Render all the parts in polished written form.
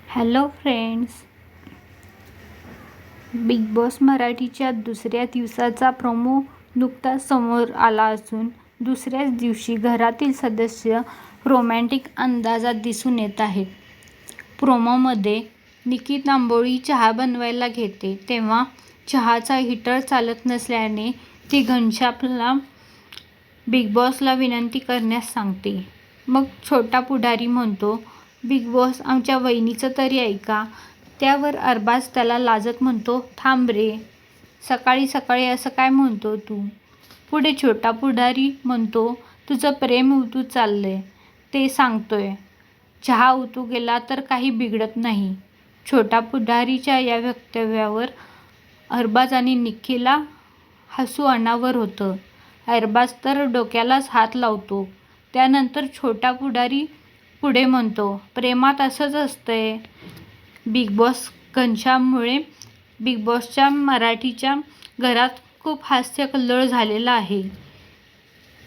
Hello friends, big boss मराठीच्या दुसऱ्या दिवसाचा प्रोमो नुकताच समोर आला असून दुसऱ्याच दिवशी घरातील सदस्य रोमॅन्टिक अंदाजात दिसून येत आहेत. प्रोमोमध्ये निक्की तांबोळी चहा बनवायला घेते तेव्हा चहाचा हीटर चालत नसल्याने ती घनश्यामला बिग बॉसला विनंती करण्यास सांगते. मग छोटा पुढारी म्हणतो, बिग बॉस आमच्या वहिनीचं तरी ऐका. त्यावर अरबाज त्याला लाजत म्हणतो, थांब रे, सकाळी सकाळी असं काय म्हणतो तू. पुढे छोटा पुढारी म्हणतो, तुझं प्रेम उतू चाललंय ते सांगतोय. चहा उतू गेला तर काही बिघडत नाही. छोटा पुढारीच्या या वक्तव्यावर अरबाज आणि निक्कीला हसू अनावर होतं. अरबाज तर डोक्यालाच हात लावतो. त्यानंतर छोटा पुढारी पुढे म्हणतो, प्रेमात असंच असतंय. बिग बॉस घनश्याममुळे बिग बॉसच्या मराठीच्या घरात खूप हास्यकल्लोळ झालेला आहे.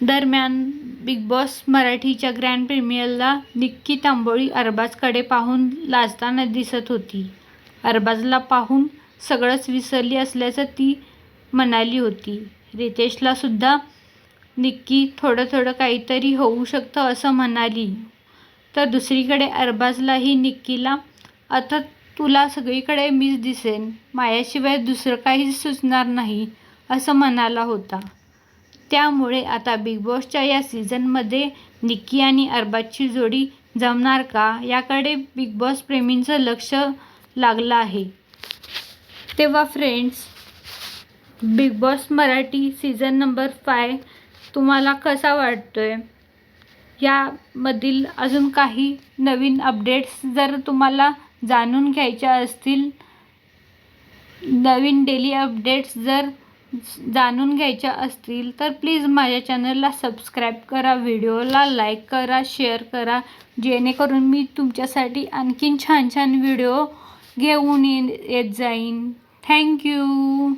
दरम्यान बिग बॉस मराठीच्या ग्रँड प्रीमियरला निक्की तांबोळी अरबाजकडे पाहून लाजताना दिसत होती. अरबाजला पाहून सगळंच विसरली असल्याचं ती म्हणाली होती. रितेशला सुद्धा निक्की थोडं काहीतरी होऊ शकतं असं म्हणाली. तर दुसरीकडे अरबाजलाही निक्कीला, आता तुला सगळीकडे मीच दिसेन, माझ्याशिवाय दुसरं काहीच सुचणार नाही असं म्हणाला होता. त्यामुळे आता बिग बॉसच्या या सीझनमध्ये निक्की आणि अरबाजची जोडी जमणार का याकडे बिग बॉस प्रेमींचं लक्ष लागलं आहे. तेव्हा friends, big boss Marathi season number 5 तुम्हाला कसा वाटतोय? यामधील अजून काही नवीन अपडेट्स जर तुम्हाला जाणून घ्यायच्या असतील, नवीन डेली अपडेट्स जर जाणून घ्यायच्या असतील तर प्लीज माझ्या चॅनलला सबस्क्राईब करा, व्हिडिओला लाईक करा, शेअर करा, जेणेकरून मी तुमच्यासाठी आणखीन छान छान व्हिडिओ घेऊन येत जाईन. थँक्यू.